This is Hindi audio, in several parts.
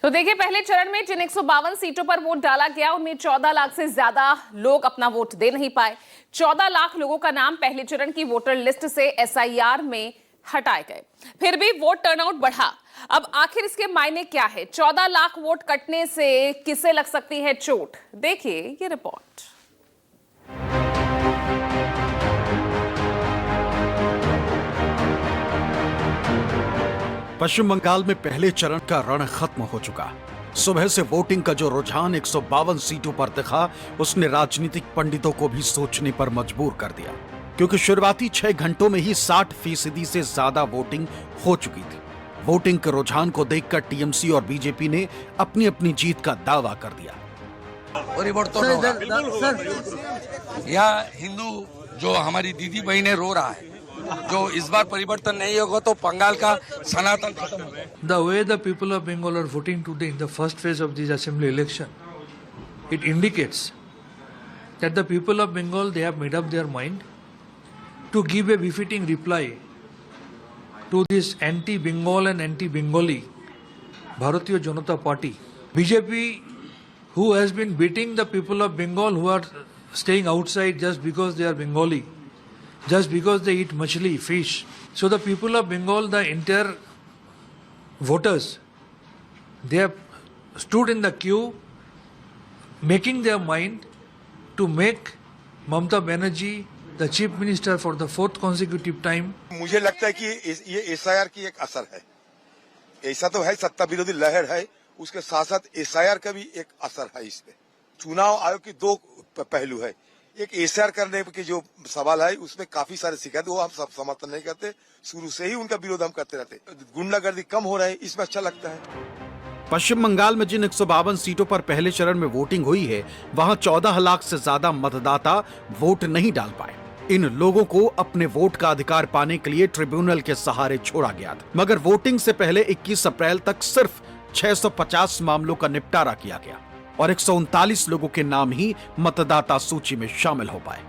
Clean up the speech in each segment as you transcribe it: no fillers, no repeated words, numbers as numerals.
तो देखिए, पहले चरण में जिन 152 सीटों पर वोट डाला गया उनमें 14 लाख से ज्यादा लोग अपना वोट दे नहीं पाए। 14 लाख लोगों का नाम पहले चरण की वोटर लिस्ट से एसआईआर में हटाए गए। फिर भी वोट टर्नआउट बढ़ा। अब आखिर इसके मायने क्या है? 14 लाख वोट कटने से किसे लग सकती है चोट? देखिए ये रिपोर्ट। पश्चिम बंगाल में पहले चरण का रण खत्म हो चुका। सुबह से वोटिंग का जो रुझान 152 सीटों पर दिखा, उसने राजनीतिक पंडितों को भी सोचने पर मजबूर कर दिया, क्योंकि शुरुआती 6 घंटों में ही 60% से ज्यादा वोटिंग हो चुकी थी। वोटिंग के रुझान को देखकर टीएमसी और बीजेपी ने अपनी अपनी जीत का दावा कर दिया। यहाँ हिंदू जो हमारी दीदी बहनें रो रहा है, जो इस बार परिवर्तन नहीं होगा तो बंगाल का सनातन खत्म होगा। The way the people of Bengal are voting today in the first phase of this assembly election, it indicates that the people of Bengal, they have made up their mind to give a befitting reply to this anti-Bengal and anti-Bengali Bharatiya Janata Party. BJP, who has been beating the people of Bengal who are staying outside just because they are Bengali, just because they eat machli, fish. So the people of Bengal, the entire voters, they have stood in the queue, making their mind to make Mamata Banerjee the chief minister for the 4th consecutive time. मुझे लगता है कि ये एसआईआर की एक असर है। ऐसा तो है, सत्ता विरोधी लहर है, उसके साथ साथ एसआईआर का भी एक असर है। इस पे चुनाव आयोग की 2 पहलू है। एक एसआईआर करने की जो सवाल है, उसमें काफी सारे शिकायत, वो हम सब समर्थन नहीं करते। शुरू से ही उनका विरोध हम करते रहते। गुंडागर्दी कम हो रहा है, इसमें अच्छा लगता है। पश्चिम बंगाल में जिन 152 सीटों पर पहले चरण में वोटिंग हुई है, वहां 14 लाख से ज्यादा मतदाता वोट नहीं डाल पाए। इन लोगों को अपने वोट का अधिकार पाने के लिए ट्रिब्यूनल के सहारे छोड़ा गया था, मगर वोटिंग से पहले 21 अप्रैल तक सिर्फ 650 मामलों का निपटारा किया गया और 139 लोगों के नाम ही मतदाता सूची में शामिल हो पाए।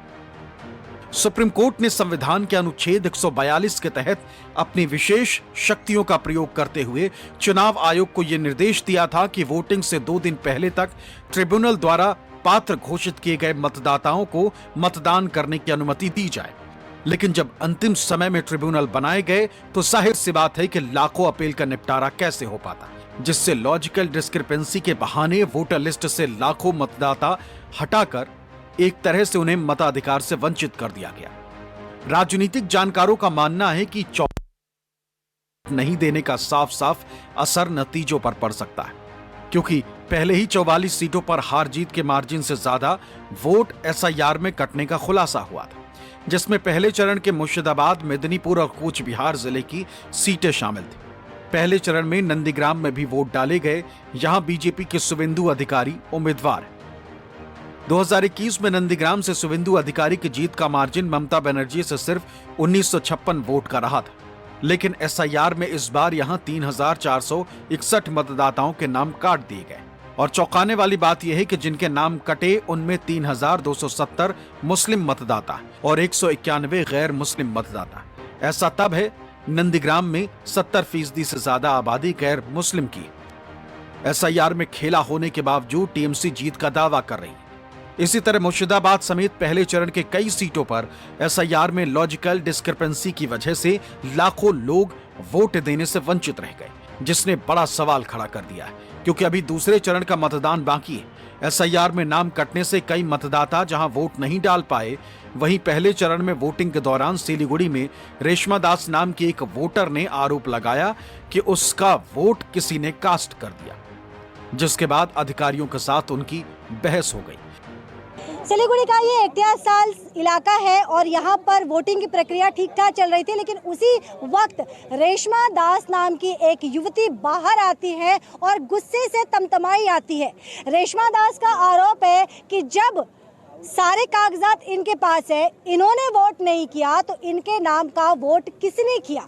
सुप्रीम कोर्ट ने संविधान के अनुच्छेद 142 के तहत अपनी विशेष शक्तियों का प्रयोग करते हुए चुनाव आयोग को यह निर्देश दिया था कि वोटिंग से 2 दिन पहले तक ट्रिब्यूनल द्वारा पात्र घोषित किए गए मतदाताओं को मतदान करने की अनुमति दी जाए। लेकिन जब अंतिम समय में ट्रिब्यूनल बनाए गए तो जाहिर सी बात है कि लाखों अपील का निपटारा कैसे हो पाता, जिससे लॉजिकल डिस्क्रिपेंसी के बहाने वोटर लिस्ट से लाखों मतदाता हटाकर एक तरह से उन्हें मताधिकार से वंचित कर दिया गया। राजनीतिक जानकारों का मानना है कि नहीं देने का साफ साफ असर नतीजों पर पड़ सकता है, क्योंकि पहले ही 44 सीटों पर हार जीत के मार्जिन से ज्यादा वोट एसआईआर में कटने का खुलासा हुआ था, जिसमें पहले चरण के मुर्शिदाबाद, मेदिनीपुर और कूच बिहार जिले की सीटें शामिल थी। पहले चरण में नंदीग्राम में भी वोट डाले गए। यहां बीजेपी के शुवेंदु अधिकारी उम्मीदवार हैं। 2021 में नंदीग्राम से शुवेंदु अधिकारी की जीत का मार्जिन ममता बनर्जी से सिर्फ 1956 वोट का रहा था, लेकिन एसआईआर में इस बार यहां 3461 मतदाताओं के नाम काट दिए गए। और चौंकाने वाली बात यह है कि जिनके नाम कटे उनमें 3270 मुस्लिम मतदाता और 191 गैर मुस्लिम मतदाता। ऐसा तब है नंदीग्राम में 70% से ज्यादा आबादी गैर मुस्लिम की। एसआईआर में खेला होने के बावजूद टीएमसी जीत का दावा कर रही है। इसी तरह मुर्शिदाबाद समेत पहले चरण के कई सीटों पर एसआईआर में लॉजिकल डिस्क्रिपेंसी की वजह से लाखों लोग वोट देने से वंचित रह गए, जिसने बड़ा सवाल खड़ा कर दिया है, क्योंकि अभी दूसरे चरण का मतदान बाकी है। एसआईआर में नाम कटने से कई मतदाता जहां वोट नहीं डाल पाए, वहीं पहले चरण में वोटिंग के दौरान सिलीगुड़ी में रेशमा दास नाम की एक वोटर ने आरोप लगाया कि उसका वोट किसी ने कास्ट कर दिया, जिसके बाद अधिकारियों के साथ उनकी बहस हो गई। सिलीगुड़ी का ये इख्तियार इलाका है और यहाँ पर वोटिंग की प्रक्रिया ठीक ठाक चल रही थी, लेकिन उसी वक्त रेशमा दास नाम की एक युवती बाहर आती है और गुस्से से तमतमाई आती है। रेशमा दास का आरोप है कि जब सारे कागजात इनके पास है, इन्होंने वोट नहीं किया, तो इनके नाम का वोट किसने किया?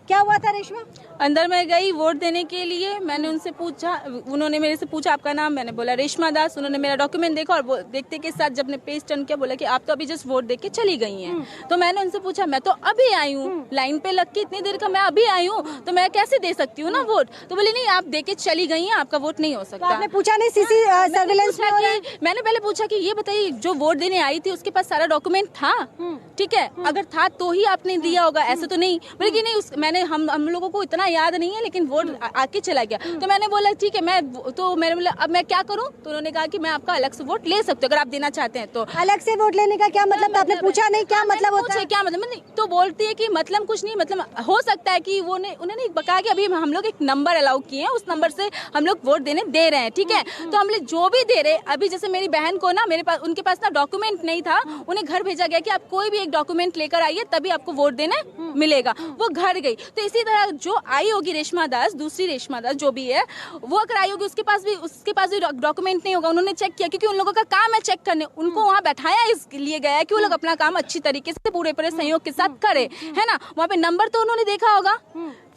क्या हुआ था रेशमा? अंदर मैं गई वोट देने के लिए। मैंने उनसे पूछा, उन्होंने मेरे से पूछा आपका नाम, मैंने बोला रेशमा दास। उन्होंने मेरा डॉक्यूमेंट देखा और देखते के साथ जब ने पेज टर्न किया बोला कि आप तो अभी जस्ट वोट दे के चली गई हैं। तो मैंने उनसे पूछा मैं तो अभी आई हूँ, लाइन पे लग के इतनी देर का मैं अभी आई हूँ, तो मैं कैसे दे सकती हूँ ना वोट। तो बोले नहीं आप दे के चली गई हैं, आपका वोट नहीं हो सकता। आपने पूछा नहीं सीसी सर्विलेंस में? मैंने पहले पूछा कि ये बताइए जो वोट देने आई थी उसके पास सारा डॉक्यूमेंट था, ठीक है, अगर था तो ही आपने दिया होगा, ऐसे तो नहीं। बोले कि नहीं मैंने हम लोगों को इतना याद नहीं है लेकिन वोट आके चला गया। तो मैंने बोला ठीक है, मैंने बोला अब मैं क्या करूं। तो उन्होंने कहा कि मैं आपका अलग से वोट ले सकती हूँ अगर आप देना चाहते हैं तो। अलग से वोट लेने का क्या मतलब? आपने पूछा नहीं क्या मतलब होता है? क्या मतलब तो बोलती है कि मतलब कुछ नहीं, मतलब हो सकता है कि उन्होंने कहा कि अभी हम लोग एक नंबर अलाउ किए हैं, उस नंबर से हम लोग वोट देने दे रहे हैं, ठीक है। तो हम लोग जो भी दे रहे, अभी जैसे मेरी बहन को ना उनके पास ना डॉक्यूमेंट नहीं था, उन्हें घर भेजा गया कि आप कोई भी एक डॉक्यूमेंट लेकर आइए तभी आपको वोट देने मिलेगा। वो घर गई। तो इसी तरह जो आई होगी रेशमा दास, दूसरी रेशमा दास जो भी है, वो अगर आई होगी उसके पास भी डॉक्यूमेंट नहीं होगा। उन्होंने चेक किया क्योंकि उन लोगों का काम है चेक करने, उनको वहाँ बैठाया इसलिए गया है कि वो लोग अपना काम अच्छी तरीके से पूरे सहयोग के साथ करे, है ना। वहाँ पे नंबर तो उन्होंने देखा होगा,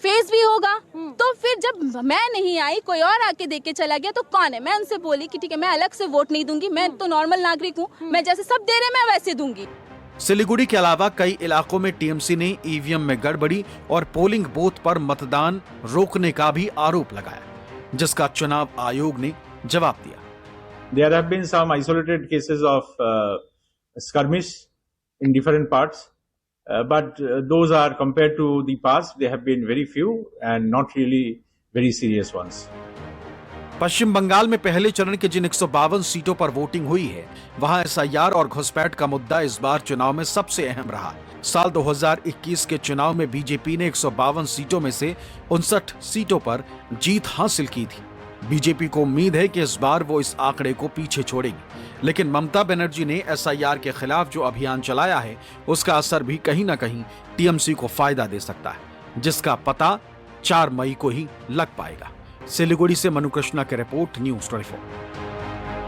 फेस भी होगा। तो फिर जब मैं नहीं आई कोई और आके देख के चला गया तो कौन है? मैं उनसे बोली कि ठीक है मैं अलग से वोट नहीं दूंगी, मैं तो नॉर्मल नागरिक हूँ, मैं जैसे सब दे रहे मैं वैसे दूंगी। सिलीगुड़ी के अलावा कई इलाकों में टीएमसी ने ईवीएम में गड़बड़ी और पोलिंग बूथ पर मतदान रोकने का भी आरोप लगाया, जिसका चुनाव आयोग ने जवाब दिया। There have been some isolated cases of skirmish in different parts, but those are compared to the past, they have been very few and not really very serious ones. पश्चिम बंगाल में पहले चरण के जिन 152 सीटों पर वोटिंग हुई है, वहां एसआईआर और घुसपैठ का मुद्दा इस बार चुनाव में सबसे अहम रहा। साल 2021 के चुनाव में बीजेपी ने 152 सीटों में से 59 सीटों पर जीत हासिल की थी। बीजेपी को उम्मीद है कि इस बार वो इस आंकड़े को पीछे छोड़ेगी, लेकिन ममता बनर्जी ने एसआईआर के खिलाफ जो अभियान चलाया है उसका असर भी कहीं न कहीं टीएमसी को फायदा दे सकता है, जिसका पता 4 मई को ही लग पाएगा। सिलीगुड़ी से मनु कृष्णा की रिपोर्ट, न्यूज़ 24।